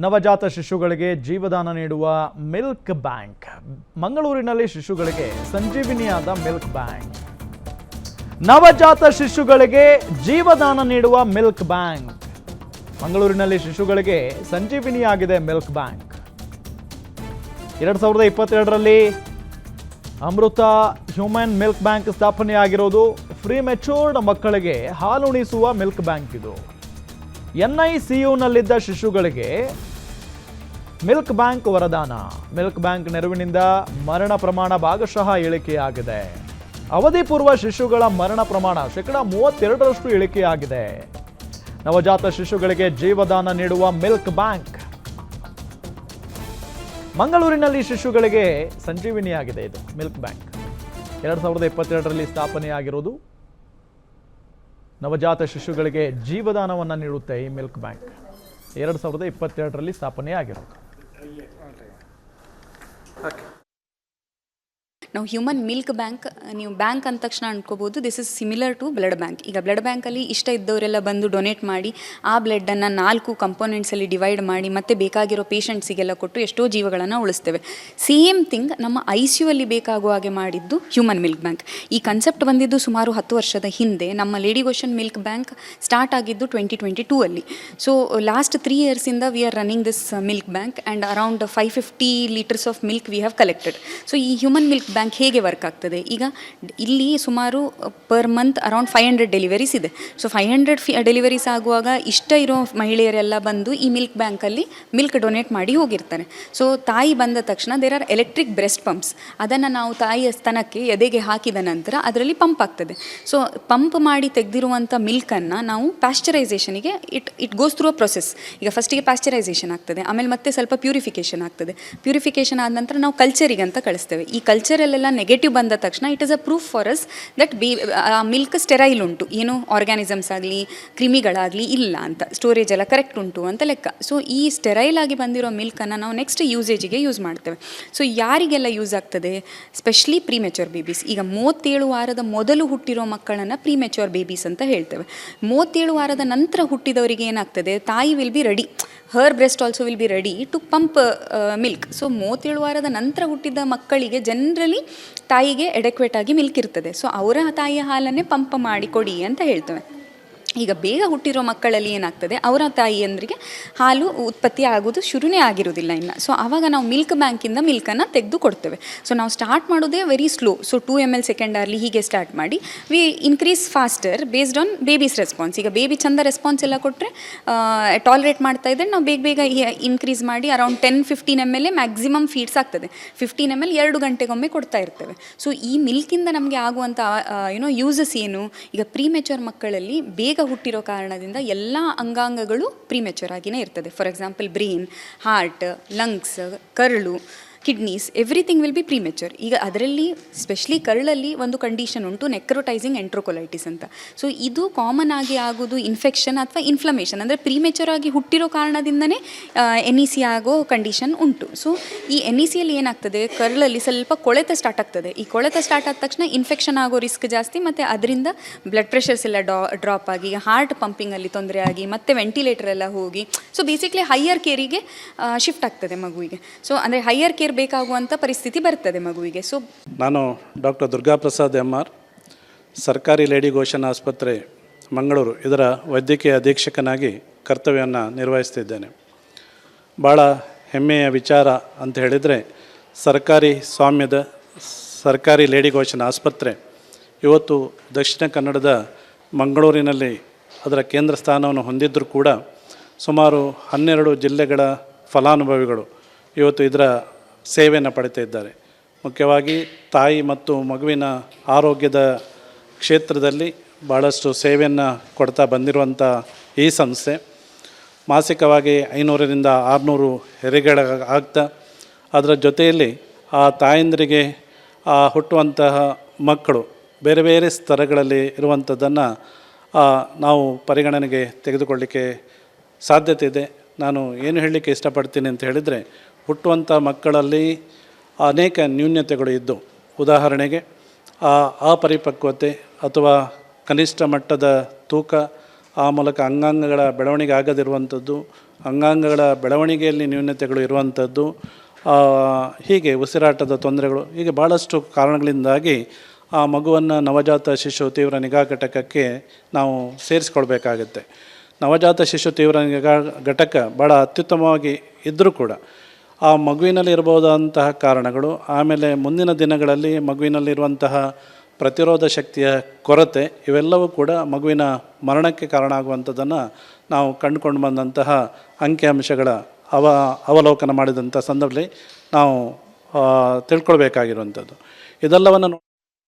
ನವಜಾತ ಶಿಶುಗಳಿಗೆ ಜೀವದಾನ ನೀಡುವ milk bank. ಮಂಗಳೂರಿನಲ್ಲಿ ಶಿಶುಗಳಿಗೆ ಸಂಜೀವಿನಿಯಾದ ಮಿಲ್ಕ್ ಬ್ಯಾಂಕ್. ನವಜಾತ ಶಿಶುಗಳಿಗೆ ಜೀವದಾನ ನೀಡುವ ಮಿಲ್ಕ್ ಬ್ಯಾಂಕ್. ಮಂಗಳೂರಿನಲ್ಲಿ ಶಿಶುಗಳಿಗೆ ಸಂಜೀವಿನಿಯಾಗಿದೆ ಮಿಲ್ಕ್ ಬ್ಯಾಂಕ್. 2022ರಲ್ಲಿ ಅಮೃತ ಹ್ಯೂಮನ್ ಮಿಲ್ಕ್ ಬ್ಯಾಂಕ್ ಸ್ಥಾಪನೆಯಾಗಿರೋದು. ಫ್ರೀ ಮೆಚೂರ್ಡ್ ಮಕ್ಕಳಿಗೆ ಹಾಲುಣಿಸುವ ಮಿಲ್ಕ್ ಬ್ಯಾಂಕ್ ಇದು. NICUನಲ್ಲಿದ್ದ ಶಿಶುಗಳಿಗೆ ಮಿಲ್ಕ್ ಬ್ಯಾಂಕ್ ವರದಾನ. ಮಿಲ್ಕ್ ಬ್ಯಾಂಕ್ ನೆರವಿನಿಂದ ಮರಣ ಪ್ರಮಾಣ ಭಾಗಶಃ ಇಳಿಕೆಯಾಗಿದೆ. ಅವಧಿ ಪೂರ್ವ ಶಿಶುಗಳ ಮರಣ ಪ್ರಮಾಣ 32% ಇಳಿಕೆಯಾಗಿದೆ. ನವಜಾತ ಶಿಶುಗಳಿಗೆ ಜೀವದಾನ ನೀಡುವ ಮಿಲ್ಕ್ ಬ್ಯಾಂಕ್ ಮಂಗಳೂರಿನಲ್ಲಿ ಶಿಶುಗಳಿಗೆ ಸಂಜೀವಿನಿಯಾಗಿದೆ. ಇದು ಮಿಲ್ಕ್ ಬ್ಯಾಂಕ್ 2022ರಲ್ಲಿ ಸ್ಥಾಪನೆಯಾಗಿರೋದು. ನವಜಾತ ಶಿಶುಗಳಿಗೆ ಜೀವದಾನವನ್ನು ನೀಡುತ್ತೆ ಈ ಮಿಲ್ಕ್ ಬ್ಯಾಂಕ್. 2022ರಲ್ಲಿ ಸ್ಥಾಪನೆಯಾಗಿರೋದು. ನಾವು ಹ್ಯೂಮನ್ ಮಿಲ್ಕ್ ಬ್ಯಾಂಕ್, ನೀವು ಬ್ಯಾಂಕ್ ಅಂದ ತಕ್ಷಣ ಅನ್ಕೋಬೋದು this is similar to blood bank. ಈಗ ಬ್ಲಡ್ ಬ್ಯಾಂಕಲ್ಲಿ ಇಷ್ಟ ಇದ್ದವರೆಲ್ಲ ಬಂದು ಡೊನೇಟ್ ಮಾಡಿ ಆ ಬ್ಲಡ್ಡನ್ನು 4 ಕಂಪೋನೆಂಟ್ಸಲ್ಲಿ ಡಿವೈಡ್ ಮಾಡಿ ಮತ್ತೆ ಬೇಕಾಗಿರೋ ಪೇಷಂಟ್ಸಿಗೆಲ್ಲ ಕೊಟ್ಟು ಎಷ್ಟೋ ಜೀವಗಳನ್ನು ಉಳಿಸ್ತೇವೆ. ಸೇಮ್ ಥಿಂಗ್ ನಮ್ಮ ICU ಅಲ್ಲಿ ಬೇಕಾಗುವ ಹಾಗೆ ಮಾಡಿದ್ದು ಹ್ಯೂಮನ್ ಮಿಲ್ಕ್ ಬ್ಯಾಂಕ್. ಈ ಕನ್ಸೆಪ್ಟ್ ಬಂದಿದ್ದು ಸುಮಾರು 10 ವರ್ಷದ ಹಿಂದೆ. ನಮ್ಮ Lady Goschen milk bank start ಆಗಿದ್ದು 2022 ಅಲ್ಲಿ. ಸೊ ಲಾಸ್ಟ್ 3 ಇಯರ್ಸಿಂದ we are running this milk bank and around 550 litres of milk we have collected. So ಈ ಹ್ಯೂಮನ್ ಮಿಲ್ಕ್ ಬ್ಯಾಂಕ್ ಹೇಗೆ ವರ್ಕ್ ಆಗ್ತದೆ, ಈಗ ಇಲ್ಲಿ ಸುಮಾರು ಪರ್ ಮಂತ್ ಅರೌಂಡ್ 500 ಡೆಲಿವರೀಸ್ ಇದೆ. ಸೊ 500 ಡೆಲಿವರೀಸ್ ಆಗುವಾಗ ಇಷ್ಟ ಇರೋ ಮಹಿಳೆಯರೆಲ್ಲ ಬಂದು ಈ ಮಿಲ್ಕ್ ಬ್ಯಾಂಕಲ್ಲಿ ಮಿಲ್ಕ್ ಡೊನೇಟ್ ಮಾಡಿ ಹೋಗಿರ್ತಾರೆ. ಸೊ ತಾಯಿ ಬಂದ ತಕ್ಷಣ there are electric breast pumps. ಅದನ್ನು ನಾವು ತಾಯಿಯ ಸ್ತನಕ್ಕೆ ಎದೆಗೆ ಹಾಕಿದ ನಂತರ ಅದರಲ್ಲಿ ಪಂಪ್ ಆಗ್ತದೆ. ಸೊ ಪಂಪ್ ಮಾಡಿ ತೆಗೆದಿರುವಂಥ ಮಿಲ್ಕನ್ನು ನಾವು ಪ್ಯಾಶ್ಚರೈಸೇಷನಿಗೆ it goes through a process. ಈಗ ಫಸ್ಟಿಗೆ ಪ್ಯಾಶ್ಚರೈಸೇಷನ್ ಆಗ್ತದೆ, ಆಮೇಲೆ ಮತ್ತೆ ಸ್ವಲ್ಪ ಪ್ಯೂರಿಫಿಕೇಷನ್ ಆಗ್ತದೆ. ಪ್ಯೂರಿಫಿಕೇಷನ್ ಆದ ನಂತರ ನಾವು ಕಲ್ಚರಿಗೆ ಅಂತ ಕಳಿಸ್ತೇವೆ. ಈ ಕಲ್ಚರಲ್ಲೆಲ್ಲ ನೆಗೆಟಿವ್ ಬಂದ ತಕ್ಷಣ it is a proof for us that milk sterile ಉಂಟು, ಏನು ಆರ್ಗ್ಯಾನಿಸಮ್ಸ್ ಆಗಲಿ ಕ್ರಿಮಿಗಳಾಗಲಿ ಇಲ್ಲ ಅಂತ, ಸ್ಟೋರೇಜ್ ಎಲ್ಲ ಕರೆಕ್ಟ್ ಉಂಟು ಅಂತ ಲೆಕ್ಕ. ಸೊ ಈ ಸ್ಟೆರೈಲ್ ಆಗಿ ಬಂದಿರೋ ಮಿಲ್ಕನ್ನು ನಾವು ನೆಕ್ಸ್ಟ್ ಯೂಸೇಜಿಗೆ ಯೂಸ್ ಮಾಡ್ತೇವೆ. ಸೊ ಯಾರಿಗೆಲ್ಲ ಯೂಸ್ ಆಗ್ತದೆ, ಸ್ಪೆಷಲಿ ಪ್ರೀಮೆಚೂರ್ ಬೇಬೀಸ್. ಈಗ 37 ವಾರದ ಮೊದಲು ಹುಟ್ಟಿರೋ ಮಕ್ಕಳನ್ನು ಪ್ರೀಮೆಚೂರ್ ಬೇಬೀಸ್ ಅಂತ ಹೇಳ್ತೇವೆ. 37 ವಾರದ ನಂತರ ಹುಟ್ಟಿದವರಿಗೆ ಏನಾಗ್ತದೆ, ತಾಯಿ will be ready, her breast also will be ready to pump milk. So 37 ವಾರದ ನಂತರ ಹುಟ್ಟಿದ ಮಕ್ಕಳಿಗೆ ಜನರಲಿ ತಾಯಿಗೆ ಎಡೆಕ್ವೇಟ್ ಆಗಿ ಮಿಲ್ಕ್ ಇರ್ತದೆ. ಸೊ ಅವರ ತಾಯಿಯ ಹಾಲನ್ನೇ ಪಂಪ್ ಮಾಡಿ ಕೊಡಿ ಅಂತ ಹೇಳ್ತೇವೆ. ಈಗ ಬೇಗ ಹುಟ್ಟಿರೋ ಮಕ್ಕಳಲ್ಲಿ ಏನಾಗ್ತದೆ, ಅವರ ತಾಯಿಯಂದ್ರಿಗೆ ಹಾಲು ಉತ್ಪತ್ತಿ ಆಗೋದು ಶುರುನೇ ಆಗಿರೋದಿಲ್ಲ ಇನ್ನು. ಸೊ ಆವಾಗ ನಾವು ಮಿಲ್ಕ್ ಬ್ಯಾಂಕಿಂದ ಮಿಲ್ಕನ್ನು ತೆಗೆದು ಕೊಡ್ತೇವೆ. ಸೊ ನಾವು ಸ್ಟಾರ್ಟ್ ಮಾಡೋದೇ very slow. So 2 ml second hourly ಹೀಗೆ ಸ್ಟಾರ್ಟ್ ಮಾಡಿ V increase faster based on babies response. ಈಗ ಬೇಬಿ ಚಂದ ರೆಸ್ಪಾನ್ಸ್ ಎಲ್ಲ ಕೊಟ್ಟರೆ ಟಾಲರೇಟ್ ಮಾಡ್ತಾ ಇದ್ದರೆ ನಾವು ಬೇಗ ಇನ್ಕ್ರೀಸ್ ಮಾಡಿ ಅರೌಂಡ್ 10-15 ml ಮ್ಯಾಕ್ಸಿಮಮ್ ಫೀಡ್ಸ್ ಆಗ್ತದೆ. 15 ml 2 ಗಂಟೆಗೊಮ್ಮೆ ಕೊಡ್ತಾ ಇರ್ತೇವೆ. ಸೊ ಈ ಮಿಲ್ಕಿಂದ ನಮಗೆ ಆಗುವಂಥ ಯೂಸಸ್ ಏನು, ಈಗ ಪ್ರೀಮೆಚೂರ್ ಮಕ್ಕಳಲ್ಲಿ ಬೇಗ ಹುಟ್ಟಿರೋ ಕಾರಣದಿಂದ ಎಲ್ಲ ಅಂಗಾಂಗಗಳು ಪ್ರೀಮೆಚೂರ್ ಆಗಿನೇ ಇರ್ತದೆ. For example brain, heart, lungs, ಕರಳು, kidneys, everything will be premature. ಈಗ ಅದರಲ್ಲಿ ಸ್ಪೆಷಲಿ ಕರಳಲ್ಲಿ ಒಂದು ಕಂಡೀಷನ್ ಉಂಟು, ನೆಕ್ರೋಟೈಸಿಂಗ್ ಎಂಟ್ರೋಕೊಲೈಟಿಸ್ ಅಂತ. ಸೊ ಇದು ಕಾಮನ್ ಆಗಿ ಆಗೋದು ಇನ್ಫೆಕ್ಷನ್ ಅಥವಾ ಇನ್ಫ್ಲಮೇಷನ್, ಅಂದರೆ ಪ್ರೀಮೆಚೂರ್ ಆಗಿ ಹುಟ್ಟಿರೋ ಕಾರಣದಿಂದನೇ NEC ಆಗೋ ಕಂಡೀಷನ್ ಉಂಟು. ಸೊ ಈ NECಯಲ್ಲಿ ಏನಾಗ್ತದೆ, ಕರಳಲ್ಲಿ ಸ್ವಲ್ಪ ಕೊಳೆತ ಸ್ಟಾರ್ಟ್ ಆಗ್ತದೆ. ಈ ಕೊಳೆತ ಸ್ಟಾರ್ಟ್ ಆದ ತಕ್ಷಣ ಇನ್ಫೆಕ್ಷನ್ ಆಗೋ ರಿಸ್ಕ್ ಜಾಸ್ತಿ, ಮತ್ತು ಅದರಿಂದ ಬ್ಲಡ್ ಪ್ರೆಷರ್ಸ್ ಎಲ್ಲ ಡ್ರಾಪ್ ಆಗಿ ಹಾರ್ಟ್ ಪಂಪಿಂಗಲ್ಲಿ ತೊಂದರೆ ಆಗಿ ಮತ್ತೆ ವೆಂಟಿಲೇಟರ್ ಎಲ್ಲ ಹೋಗಿ ಸೊ ಬೇಸಿಕ್ಲಿ ಹೈಯರ್ ಕೇರಿಗೆ ಶಿಫ್ಟ್ ಆಗ್ತದೆ ಮಗುವಿಗೆ. ಸೊ ಅಂದರೆ ಹೈಯರ್ ಕೇರ್ ಬೇಕಾಗುವಂಥ ಪರಿಸ್ಥಿತಿ ಬರ್ತದೆ ಮಗುವಿಗೆ. ಸೊ ನಾನು ಡಾಕ್ಟರ್ ದುರ್ಗಾಪ್ರಸಾದ್ MR, ಸರ್ಕಾರಿ ಲೇಡಿ ಗೋಷನ್ ಆಸ್ಪತ್ರೆ ಮಂಗಳೂರು, ಇದರ ವೈದ್ಯಕೀಯ ಅಧೀಕ್ಷಕನಾಗಿ ಕರ್ತವ್ಯವನ್ನು ನಿರ್ವಹಿಸ್ತಿದ್ದೇನೆ. ಭಾಳ ಹೆಮ್ಮೆಯ ವಿಚಾರ ಅಂತ ಹೇಳಿದರೆ, ಸರ್ಕಾರಿ ಸ್ವಾಮ್ಯದ ಸರ್ಕಾರಿ ಲೇಡಿ ಗೋಷನ್ ಆಸ್ಪತ್ರೆ ಇವತ್ತು ದಕ್ಷಿಣ ಕನ್ನಡದ ಮಂಗಳೂರಿನಲ್ಲಿ ಅದರ ಕೇಂದ್ರ ಸ್ಥಾನವನ್ನು ಹೊಂದಿದ್ದರೂ ಕೂಡ ಸುಮಾರು 12 ಜಿಲ್ಲೆಗಳ ಫಲಾನುಭವಿಗಳು ಇವತ್ತು ಇದರ ಸೇವೆಯನ್ನು ಪಡಿತಾ ಇದ್ದಾರೆ. ಮುಖ್ಯವಾಗಿ ತಾಯಿ ಮತ್ತು ಮಗುವಿನ ಆರೋಗ್ಯದ ಕ್ಷೇತ್ರದಲ್ಲಿ ಭಾಳಷ್ಟು ಸೇವೆಯನ್ನು ಕೊಡ್ತಾ ಬಂದಿರುವಂಥ ಈ ಸಂಸ್ಥೆ ಮಾಸಿಕವಾಗಿ 500ರಿಂದ 600 ಹೆರಿಗೆಗಳ ಆಗ್ತಾ, ಅದರ ಜೊತೆಯಲ್ಲಿ ಆ ತಾಯಂದಿರಿಗೆ ಆ ಹುಟ್ಟುವಂತಹ ಮಕ್ಕಳು ಬೇರೆ ಬೇರೆ ಸ್ತರಗಳಲ್ಲಿ ಇರುವಂಥದ್ದನ್ನು ನಾವು ಪರಿಗಣನೆಗೆ ತೆಗೆದುಕೊಳ್ಳಿಕ್ಕೆ ಸಾಧ್ಯತೆ ಇದೆ. ನಾನು ಏನು ಹೇಳಲಿಕ್ಕೆ ಇಷ್ಟಪಡ್ತೀನಿ ಅಂತ ಹೇಳಿದರೆ, ಹುಟ್ಟುವಂಥ ಮಕ್ಕಳಲ್ಲಿ ಅನೇಕ ನ್ಯೂನ್ಯತೆಗಳು ಇದ್ದು, ಉದಾಹರಣೆಗೆ ಅಪರಿಪಕ್ವತೆ ಅಥವಾ ಕನಿಷ್ಠ ಮಟ್ಟದ ತೂಕ ಆ ಮೂಲಕ ಅಂಗಾಂಗಗಳ ಬೆಳವಣಿಗೆ ಆಗದಿರುವಂಥದ್ದು, ಅಂಗಾಂಗಗಳ ಬೆಳವಣಿಗೆಯಲ್ಲಿ ನ್ಯೂನತೆಗಳು ಇರುವಂಥದ್ದು, ಹೀಗೆ ಉಸಿರಾಟದ ತೊಂದರೆಗಳು, ಹೀಗೆ ಭಾಳಷ್ಟು ಕಾರಣಗಳಿಂದಾಗಿ ಆ ಮಗುವನ್ನು ನವಜಾತ ಶಿಶು ತೀವ್ರ ನಿಗಾ ಘಟಕಕ್ಕೆ ನಾವು ಸೇರಿಸ್ಕೊಳ್ಬೇಕಾಗತ್ತೆ. ನವಜಾತ ಶಿಶು ತೀವ್ರ ನಿಗಾ ಘಟಕ ಭಾಳ ಅತ್ಯುತ್ತಮವಾಗಿ ಇದ್ದರೂ ಕೂಡ ಆ ಮಗುವಿನಲ್ಲಿ ಇರಬಹುದಾದಂತಹ ಕಾರಣಗಳು, ಆಮೇಲೆ ಮುಂದಿನ ದಿನಗಳಲ್ಲಿ ಮಗುವಿನಲ್ಲಿರುವಂತಹ ಪ್ರತಿರೋಧ ಶಕ್ತಿಯ ಕೊರತೆ, ಇವೆಲ್ಲವೂ ಕೂಡ ಮಗುವಿನ ಮರಣಕ್ಕೆ ಕಾರಣ ಆಗುವಂಥದ್ದನ್ನು ನಾವು ಕಂಡುಕೊಂಡು ಬಂದಂತಹ ಅಂಕಿಅಂಶಗಳ ಅವಲೋಕನ ಮಾಡಿದಂಥ ಸಂದರ್ಭದಲ್ಲಿ ನಾವು ತಿಳ್ಕೊಳ್ಬೇಕಾಗಿರುವಂಥದ್ದು. ಇದೆಲ್ಲವನ್ನು